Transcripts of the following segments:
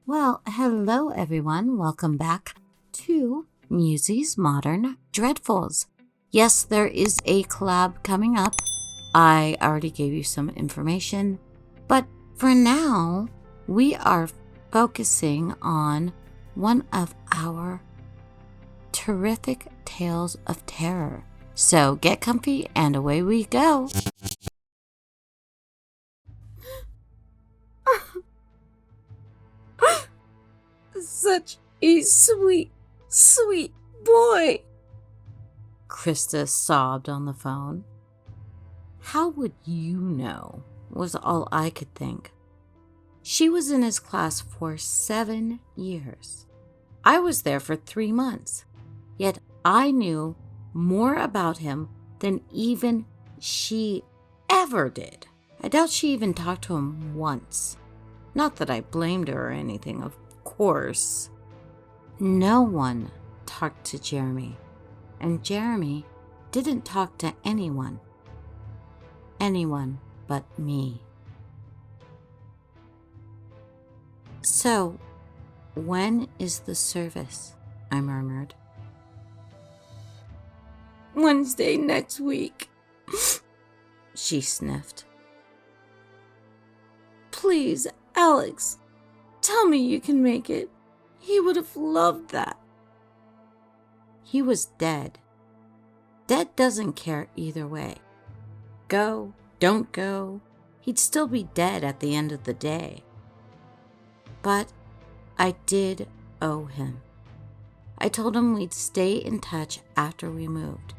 Well, hello everyone. Welcome back to Musey's Modern Dreadfuls. Yes, there is a collab coming up. I already gave you some information, but for now, we are focusing on one of our terrific tales of terror. So get comfy and away we go. Such a sweet, sweet boy, Krista sobbed on the phone. How would you know, was all I could think. She was in his class for 7 years. I was there for 3 months, yet I knew more about him than even she ever did. I doubt she even talked to him once. Not that I blamed her or anything, of course. No one talked to Jeremy, and Jeremy didn't talk to anyone. Anyone but me. So, when is the service? I murmured. Wednesday next week, She sniffed. Please, Alex, tell me you can make it. He would have loved that. He was dead. Dead doesn't care either way. Go, don't go, he'd still be dead at the end of the day. But I did owe him. I told him we'd stay in touch after we moved.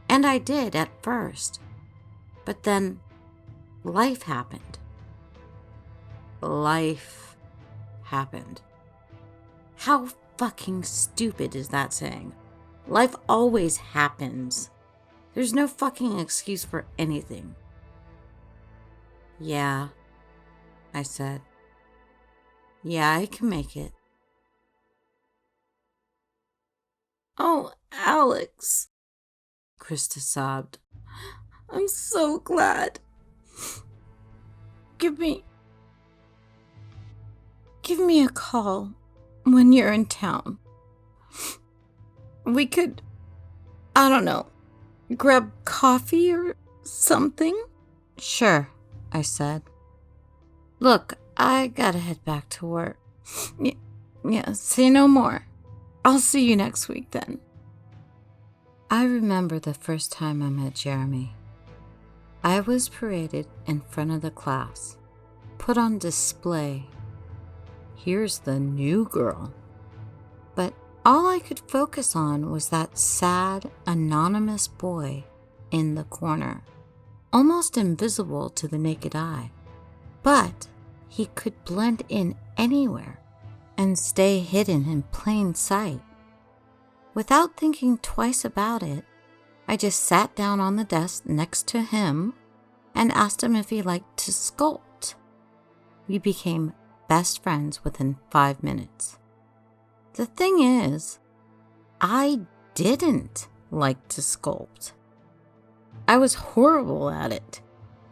And I did at first. But then life happened. Life happened. How fucking stupid is that saying? Life always happens. There's no fucking excuse for anything. Yeah, I said. Yeah, I can make it. Oh, Alex, Krista sobbed. I'm so glad. Give me a call when you're in town. We could, I don't know, grab coffee or something? Sure, I said. Look, I gotta head back to work. Yeah, say no more. I'll see you next week then. I remember the first time I met Jeremy. I was paraded in front of the class, put on display. Here's the new girl. But all I could focus on was that sad, anonymous boy in the corner, almost invisible to the naked eye. But he could blend in anywhere and stay hidden in plain sight. Without thinking twice about it, I just sat down on the desk next to him and asked him if he liked to sculpt. We became best friends within 5 minutes. The thing is, I didn't like to sculpt. I was horrible at it.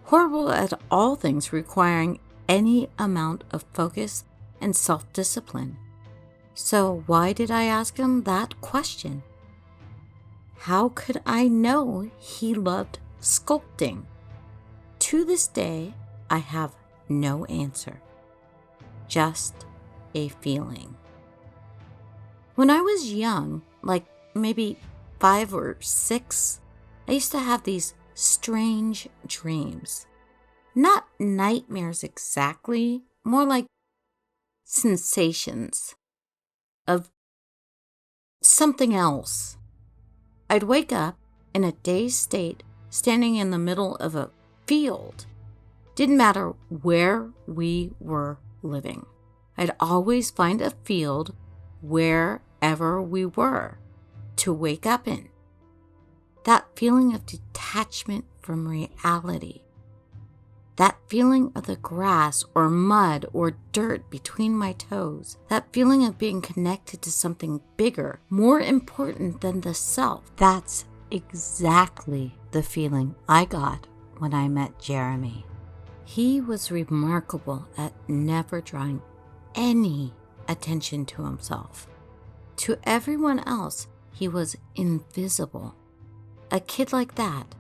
Horrible at all things requiring any amount of focus and self-discipline. So why did I ask him that question? How could I know he loved sculpting? To this day, I have no answer. Just a feeling. When I was young, like maybe 5 or 6, I used to have these strange dreams. Not nightmares exactly, more like sensations of something else. I'd wake up in a dazed state, standing in the middle of a field. Didn't matter where we were living. I'd always find a field wherever we were to wake up in. That feeling of detachment from reality. That feeling of the grass or mud or dirt between my toes. That feeling of being connected to something bigger, more important than the self. That's exactly the feeling I got when I met Jeremy. He was remarkable at never drawing any attention to himself. To everyone else, he was invisible. A kid like that,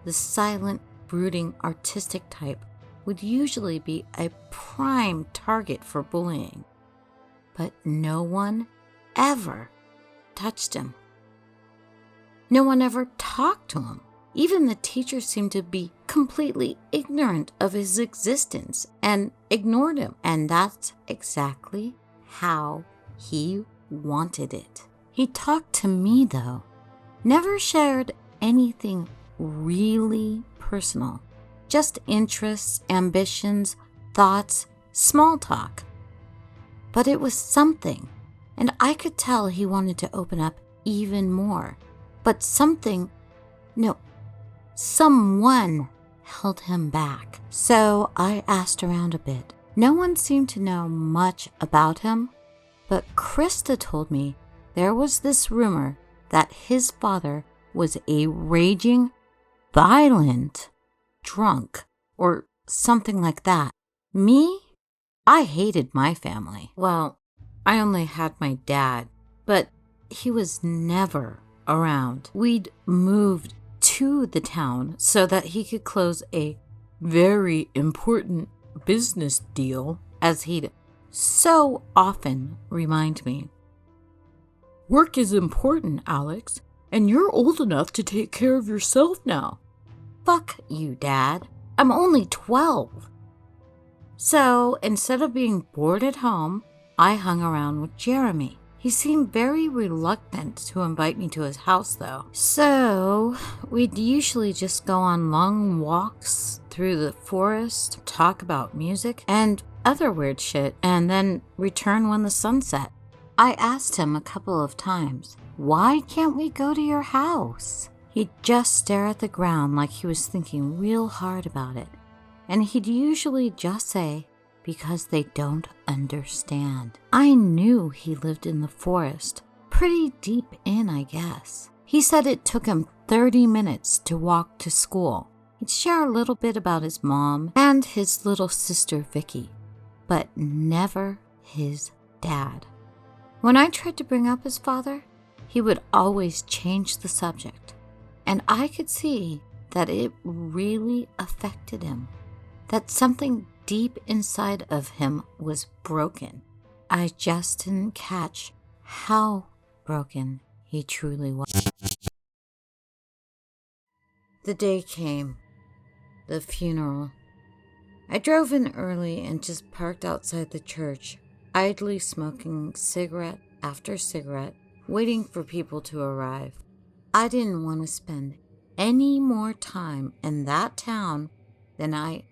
the silent, brooding, artistic type, would usually be a prime target for bullying. But no one ever touched him. No one ever talked to him. Even the teacher seemed to be completely ignorant of his existence and ignored him. And that's exactly how he wanted it. He talked to me, though. Never shared anything really personal. Just interests, ambitions, thoughts, small talk. But it was something, and I could tell he wanted to open up even more. But someone held him back. So I asked around a bit. No one seemed to know much about him, but Krista told me there was this rumor that his father was a raging, violent drunk or something like that. Me? I hated my family. Well, I only had my dad, but he was never around. We'd moved to the town so that he could close a very important business deal, as he'd so often remind me. Work is important, Alex, and you're old enough to take care of yourself now. Fuck you, Dad. I'm only 12. So, instead of being bored at home, I hung around with Jeremy. He seemed very reluctant to invite me to his house, though. So, we'd usually just go on long walks through the forest, talk about music and other weird shit, and then return when the sun set. I asked him a couple of times, "Why can't we go to your house?" He'd just stare at the ground like he was thinking real hard about it. And he'd usually just say, "Because they don't understand." I knew he lived in the forest, pretty deep in, I guess. He said it took him 30 minutes to walk to school. He'd share a little bit about his mom and his little sister Vicky, but never his dad. When I tried to bring up his father, he would always change the subject. And I could see that it really affected him, that something deep inside of him was broken. I just didn't catch how broken he truly was. The day came, the funeral. I drove in early and just parked outside the church, idly smoking cigarette after cigarette, waiting for people to arrive. I didn't want to spend any more time in that town than I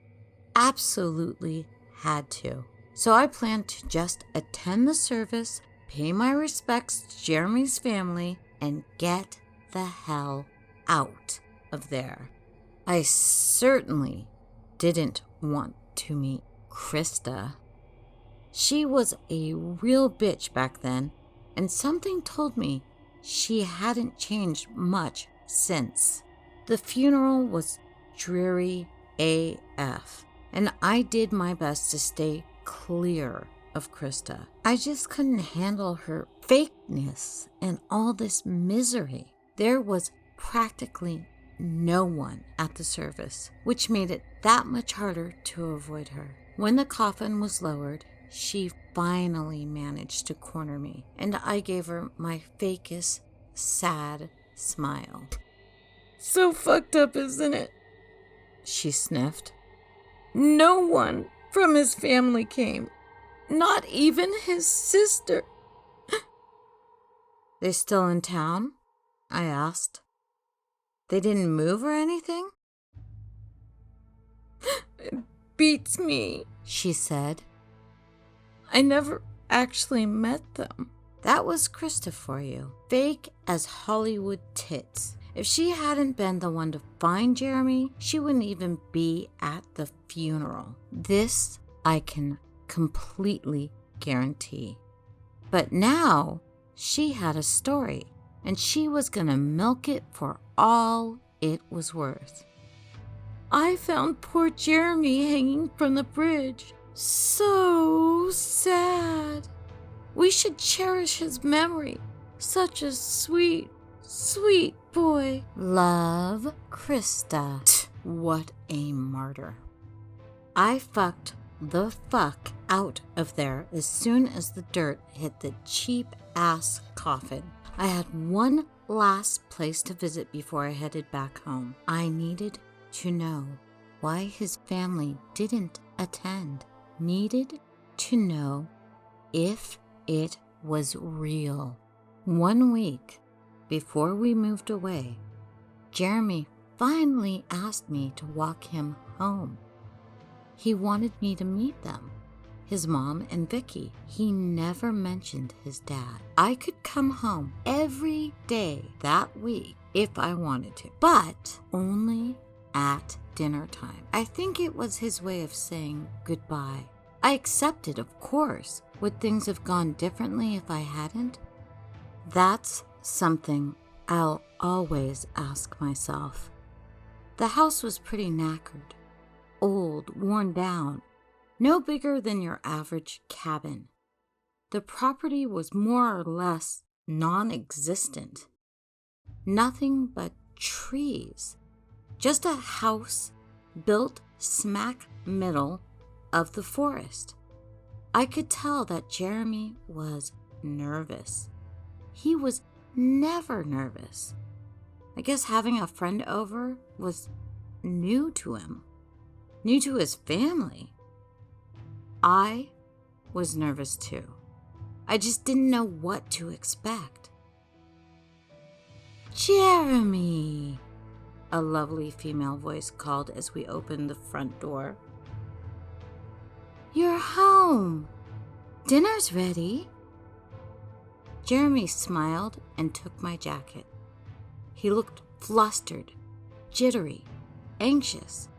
absolutely had to. So I planned to just attend the service, pay my respects to Jeremy's family, and get the hell out of there. I certainly didn't want to meet Krista. She was a real bitch back then, and something told me she hadn't changed much since. The funeral was dreary AF, and I did my best to stay clear of Krista. I just couldn't handle her fakeness and all this misery. There was practically no one at the service, which made it that much harder to avoid her. When the coffin was lowered, she finally managed to corner me, and I gave her my fakest, sad smile. "So fucked up, isn't it?" she sniffed. "No one from his family came, not even his sister." "They still in town?" I asked. "They didn't move or anything?" "It beats me," she said. "I never actually met them." That was Krista for you. Fake as Hollywood tits. If she hadn't been the one to find Jeremy, she wouldn't even be at the funeral. This I can completely guarantee. But now she had a story, and she was gonna milk it for all it was worth. "I found poor Jeremy hanging from the bridge. So sad." We should cherish his memory. Such a sweet, sweet boy. Love, Krista. What a martyr. I fucked the fuck out of there as soon as the dirt hit the cheap-ass coffin. I had one last place to visit before I headed back home. I needed to know why his family didn't attend. Needed to know if it was real. 1 week before we moved away, Jeremy finally asked me to walk him home. He wanted me to meet them, his mom and Vicky. He never mentioned his dad. I could come home every day that week if I wanted to, but only at dinner time. I think it was his way of saying goodbye. I accepted, of course. Would things have gone differently if I hadn't? That's something I'll always ask myself. The house was pretty knackered, old, worn down, no bigger than your average cabin. The property was more or less non-existent. Nothing but trees. Just a house built smack middle of the forest. I could tell that Jeremy was nervous. He was never nervous. I guess having a friend over was new to him, new to his family. I was nervous too. I just didn't know what to expect. Jeremy, a lovely female voice called as we opened the front door. You're home. Dinner's ready. Jeremy smiled and took my jacket. He looked flustered, jittery, anxious.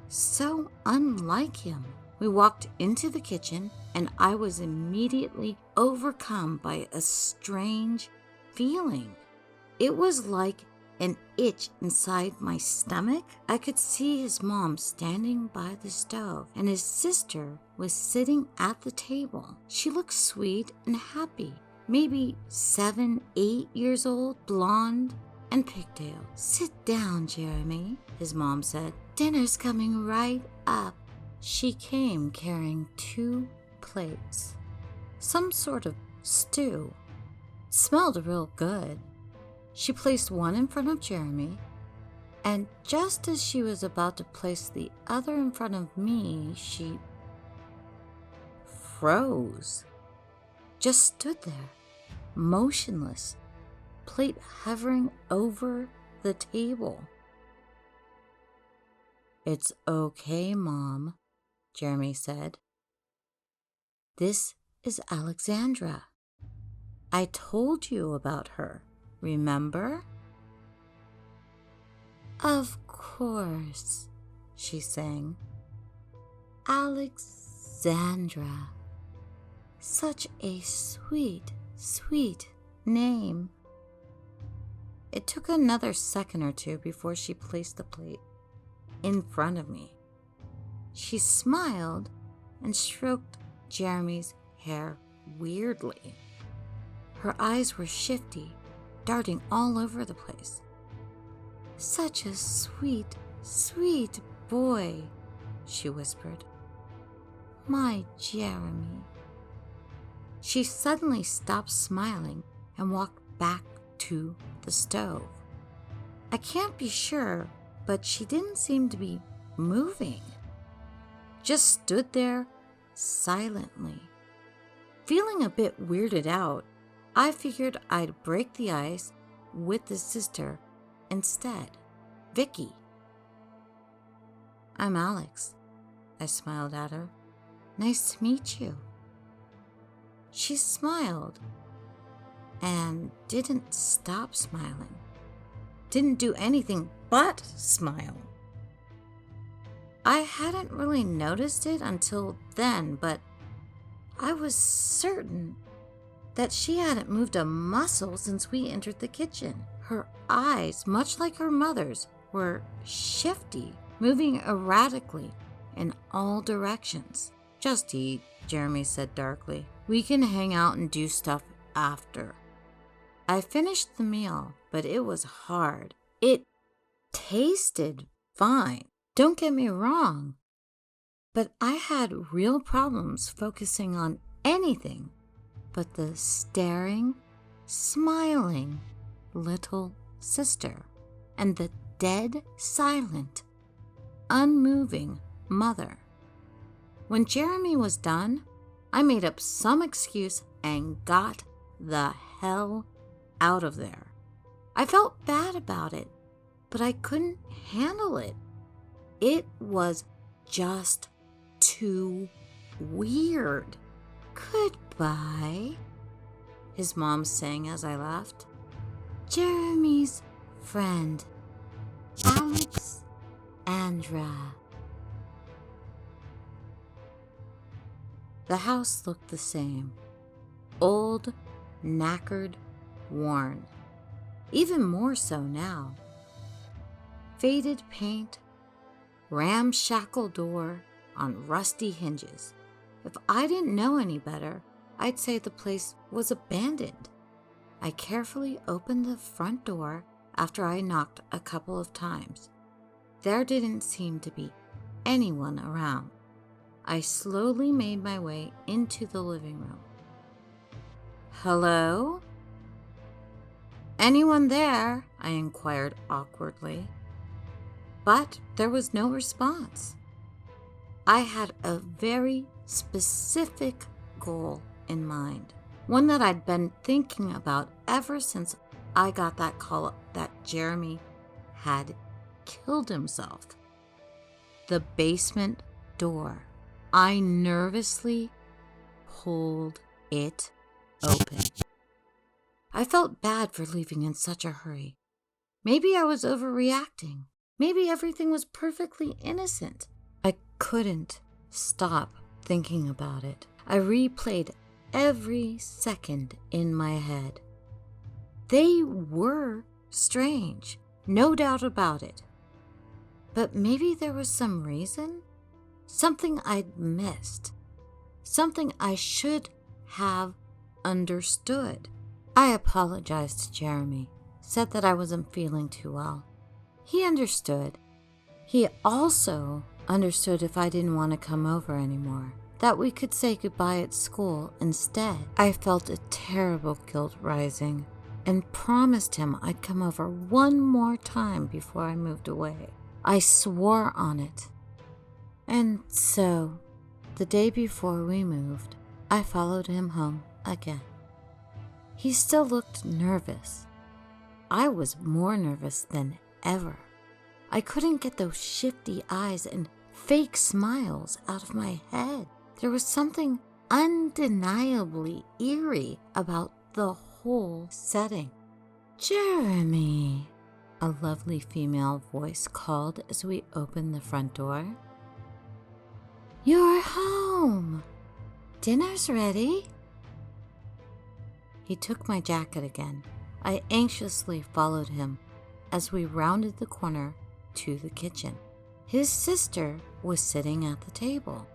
So unlike him. We walked into the kitchen and I was immediately overcome by a strange feeling. It was like an itch inside my stomach. I could see his mom standing by the stove and his sister was sitting at the table. She looked sweet and happy, maybe 7, 8 years old, blonde and pigtail. Sit down, Jeremy, his mom said. Dinner's coming right up. She came carrying 2 plates, some sort of stew. It smelled real good. She placed one in front of Jeremy, and just as she was about to place the other in front of me, she froze. Just stood there, motionless, plate hovering over the table. It's okay, Mom, Jeremy said. This is Alexandra. I told you about her. Remember? Of course, she sang. Alexandra. Such a sweet, sweet name. It took another second or two before she placed the plate in front of me. She smiled and stroked Jeremy's hair weirdly. Her eyes were shifty, darting all over the place. Such a sweet, sweet boy, she whispered. My Jeremy. She suddenly stopped smiling and walked back to the stove. I can't be sure, but she didn't seem to be moving. Just stood there silently. Feeling a bit weirded out, I figured I'd break the ice with the sister instead, Vicky. I'm Alex, I smiled at her. Nice to meet you. She smiled and didn't stop smiling. Didn't do anything but smile. I hadn't really noticed it until then, but I was certain that she hadn't moved a muscle since we entered the kitchen. Her eyes, much like her mother's, were shifty, moving erratically in all directions. Just eat, Jeremy said darkly. We can hang out and do stuff after. I finished the meal, but it was hard. It tasted fine, don't get me wrong, but I had real problems focusing on anything but the staring, smiling little sister and the dead, silent, unmoving mother. When Jeremy was done, I made up some excuse and got the hell out of there. I felt bad about it, but I couldn't handle it. It was just too weird. Goodbye, his mom sang as I left. Jeremy's friend, Alexandra. The house looked the same. Old, knackered, worn. Even more so now. Faded paint, ramshackle door on rusty hinges. If I didn't know any better, I'd say the place was abandoned. I carefully opened the front door after I knocked a couple of times. There didn't seem to be anyone around. I slowly made my way into the living room. Hello? Anyone there? I inquired awkwardly. But there was no response. I had a very specific goal in mind, one that I'd been thinking about ever since I got that call that Jeremy had killed himself. The basement door. I nervously pulled it open. I felt bad for leaving in such a hurry. Maybe I was overreacting. Maybe everything was perfectly innocent. I couldn't stop thinking about it. I replayed every second in my head. They were strange, no doubt about it. But maybe there was some reason? Something I'd missed. Something I should have understood. I apologized to Jeremy, said that I wasn't feeling too well. He understood. He also understood if I didn't want to come over anymore, that we could say goodbye at school instead. I felt a terrible guilt rising and promised him I'd come over one more time before I moved away. I swore on it. And so, the day before we moved, I followed him home again. He still looked nervous. I was more nervous than ever. I couldn't get those shifty eyes and fake smiles out of my head. There was something undeniably eerie about the whole setting. Jeremy, a lovely female voice called as we opened the front door. You're home. Dinner's ready. He took my jacket again. I anxiously followed him as we rounded the corner to the kitchen. His sister was sitting at the table,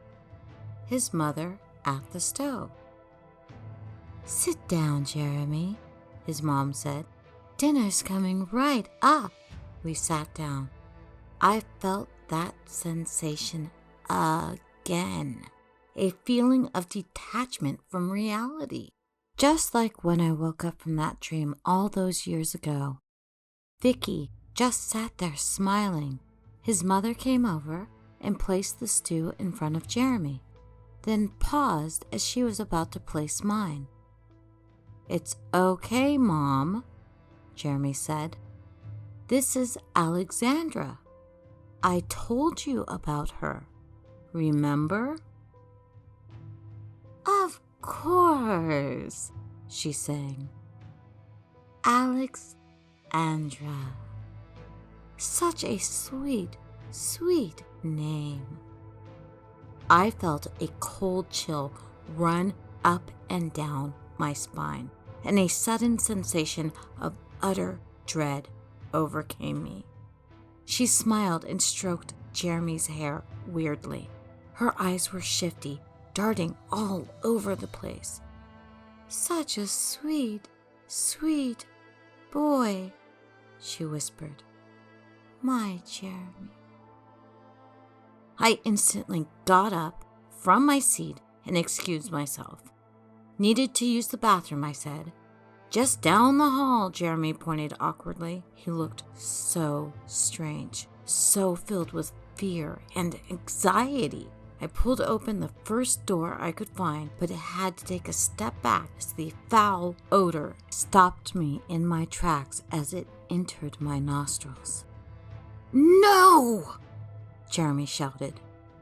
his mother at the stove. Sit down, Jeremy, his mom said. Dinner's coming right up. We sat down. I felt that sensation again, a feeling of detachment from reality, just like when I woke up from that dream all those years ago. Vicky just sat there smiling. His mother came over and placed the stew in front of Jeremy, then paused as she was about to place mine. It's okay, Mom, Jeremy said. This is Alexandra. I told you about her. Remember? Of course, she sang. Alexandra. Such a sweet, sweet name. I felt a cold chill run up and down my spine, and a sudden sensation of utter dread overcame me. She smiled and stroked Jeremy's hair weirdly. Her eyes were shifty, darting all over the place. "Such a sweet, sweet boy," she whispered. "My Jeremy." I instantly got up from my seat and excused myself. "Needed to use the bathroom," I said. "Just down the hall," Jeremy pointed awkwardly. He looked so strange, so filled with fear and anxiety. I pulled open the first door I could find, but had to take a step back as the foul odor stopped me in my tracks as it entered my nostrils. "No!" Jeremy shouted.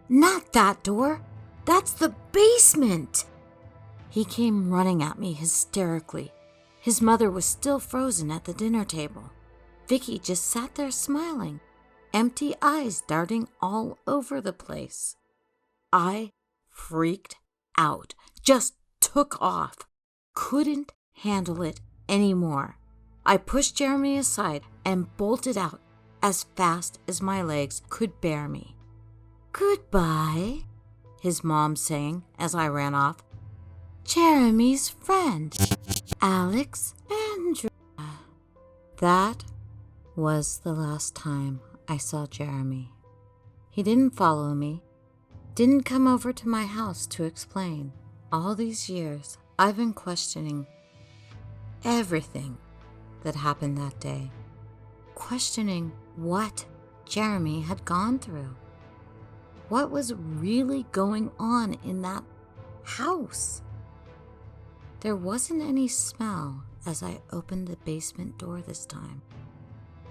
"Not that door! That's the basement!" He came running at me hysterically. His mother was still frozen at the dinner table. Vicky just sat there smiling, empty eyes darting all over the place. I freaked out, just took off, couldn't handle it anymore. I pushed Jeremy aside and bolted out as fast as my legs could bear me. "Goodbye," his mom sang as I ran off. "Jeremy's friend, Alexandra." That was the last time I saw Jeremy. He didn't follow me, didn't come over to my house to explain. All these years, I've been questioning everything that happened that day, questioning what Jeremy had gone through. What was really going on in that house? There wasn't any smell as I opened the basement door this time.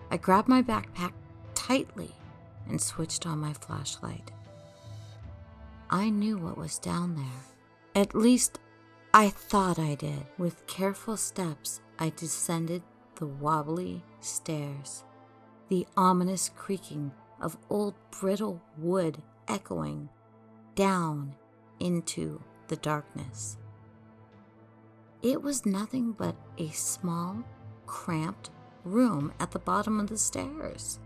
I grabbed my backpack tightly and switched on my flashlight. I knew what was down there. At least, I thought I did. With careful steps, I descended the wobbly stairs, the ominous creaking of old brittle wood echoing down into the darkness. It was nothing but a small, cramped room at the bottom of the stairs.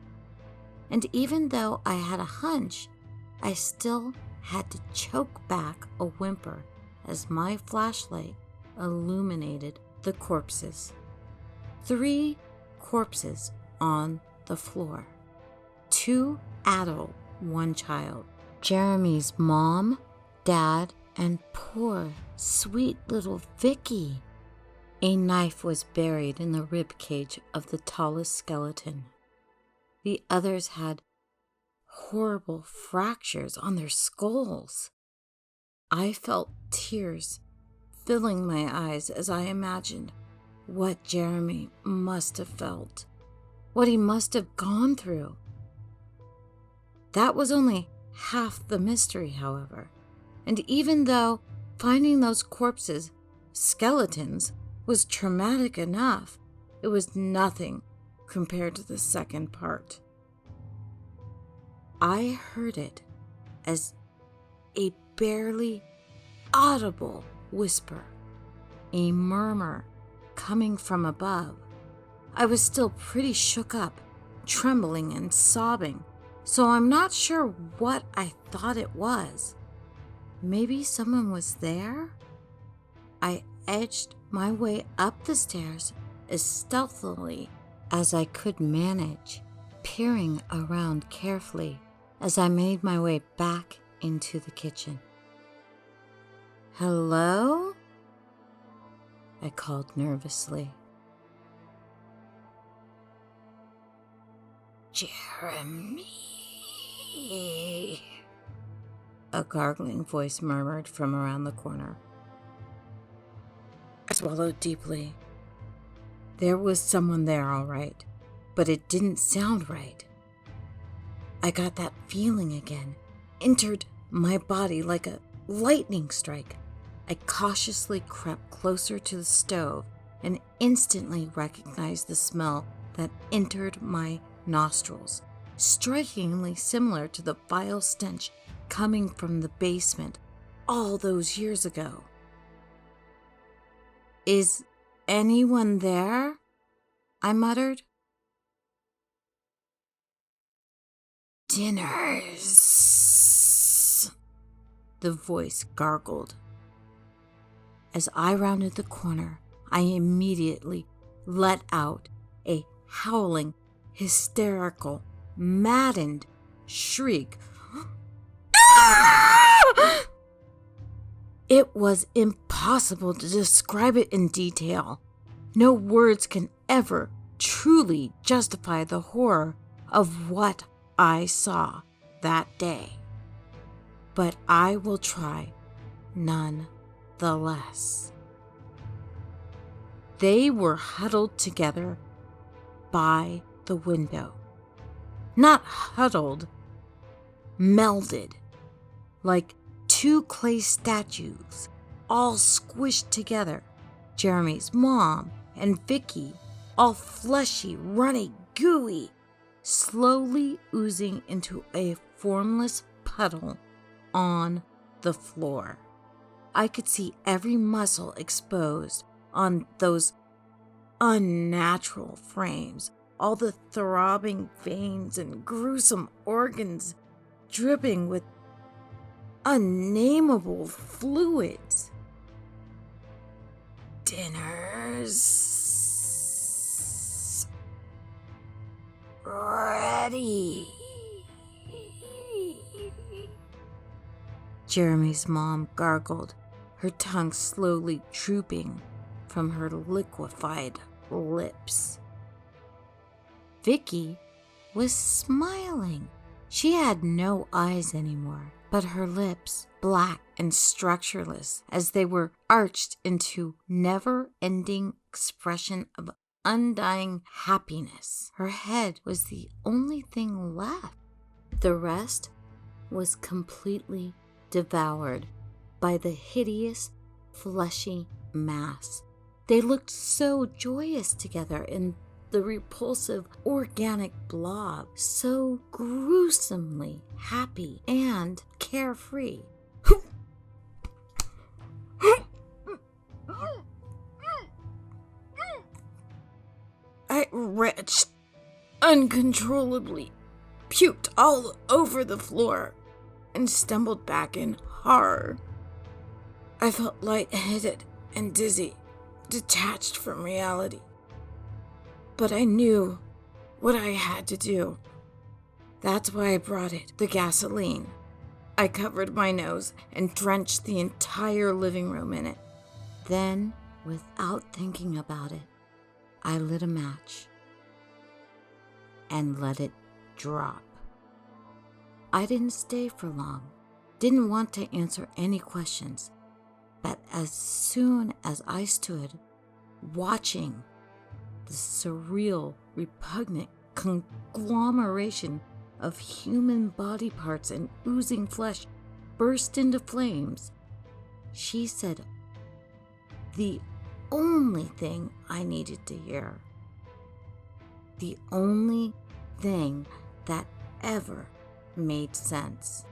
And even though I had a hunch, I still had to choke back a whimper as my flashlight illuminated the corpses. 3 corpses on the floor. 2 adult, 1 child. Jeremy's mom, dad, and poor, sweet little Vicky. A knife was buried in the rib cage of the tallest skeleton. The others had horrible fractures on their skulls. I felt tears filling my eyes as I imagined what Jeremy must have felt, what he must have gone through. That was only half the mystery, however. And even though finding those corpses, skeletons, was traumatic enough, it was nothing compared to the second part. I heard it as a barely audible whisper, a murmur coming from above. I was still pretty shook up, trembling and sobbing, so I'm not sure what I thought it was. Maybe someone was there? I edged my way up the stairs as stealthily as I could manage, peering around carefully as I made my way back into the kitchen. "Hello?" I called nervously. "Jeremy," a gargling voice murmured from around the corner. I swallowed deeply. There was someone there, all right, but it didn't sound right. I got that feeling again, entered my body like a lightning strike. I cautiously crept closer to the stove and instantly recognized the smell that entered my nostrils, strikingly similar to the vile stench coming from the basement all those years ago. "Is anyone there?" I muttered. "Dinners," the voice gargled. As I rounded the corner, I immediately let out a howling, hysterical, maddened shriek. It was impossible to describe it in detail. No words can ever truly justify the horror of what I saw that day. But I will try nonetheless. They were huddled together by the window. Not huddled, melded, like two clay statues, all squished together. Jeremy's mom and Vicky, all fleshy, runny, gooey, slowly oozing into a formless puddle on the floor. I could see every muscle exposed on those unnatural frames, all the throbbing veins and gruesome organs dripping with unnameable fluids. Dinner's ready. Jeremy's mom gargled, her tongue slowly drooping from her liquefied lips. Vicky was smiling. She had no eyes anymore, but her lips, black and structureless as they were arched into never-ending expression of undying happiness. Her head was the only thing left. The rest was completely devoured by the hideous, fleshy mass. They looked so joyous together in the repulsive organic blob, so gruesomely happy and carefree. I retched uncontrollably, puked all over the floor, and stumbled back in horror. I felt lightheaded and dizzy, detached from reality. But I knew what I had to do. That's why I brought it, the gasoline. I covered my nose and drenched the entire living room in it. Then, without thinking about it, I lit a match and let it drop. I didn't stay for long, didn't want to answer any questions, but as soon as I stood watching the surreal, repugnant conglomeration of human body parts and oozing flesh burst into flames, she said the only thing I needed to hear. The only thing that ever made sense.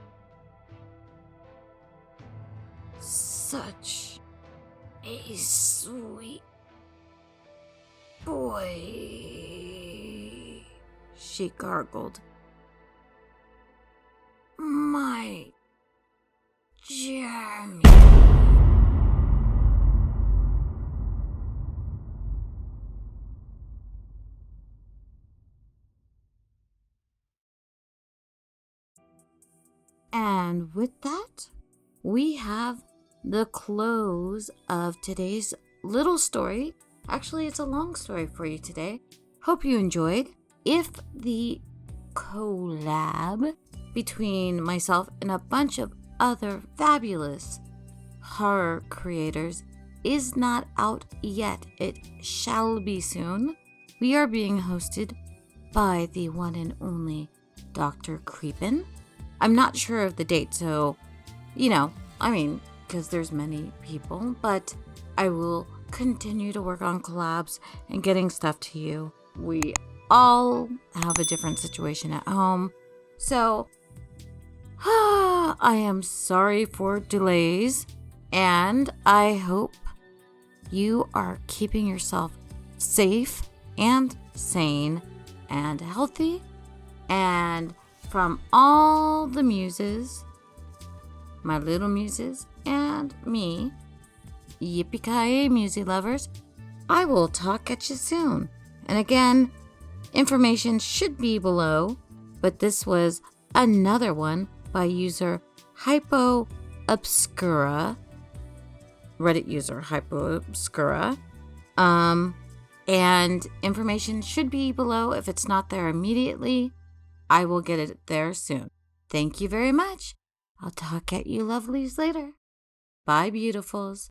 Such a sweet boy, she gargled. My Jeremy. And with that, we have the close of today's little story. Actually, it's a long story for you today. Hope you enjoyed. If the collab between myself and a bunch of other fabulous horror creators is not out yet, it shall be soon. We are being hosted by the one and only Dr. Creepin. I'm not sure of the date, so, because there's many people, but I will continue to work on collabs and getting stuff to you. We all have a different situation at home, so I am sorry for delays, and I hope you are keeping yourself safe and sane and healthy. And from all the muses, my little muses, and me. Yippee-ki-yay, Musey lovers. I will talk at you soon. And again, information should be below, but this was another one by user hyperobscura, Reddit user hyperobscura. And information should be below. If it's not there immediately, I will get it there soon. Thank you very much. I'll talk at you lovelies later. Bye, beautifuls.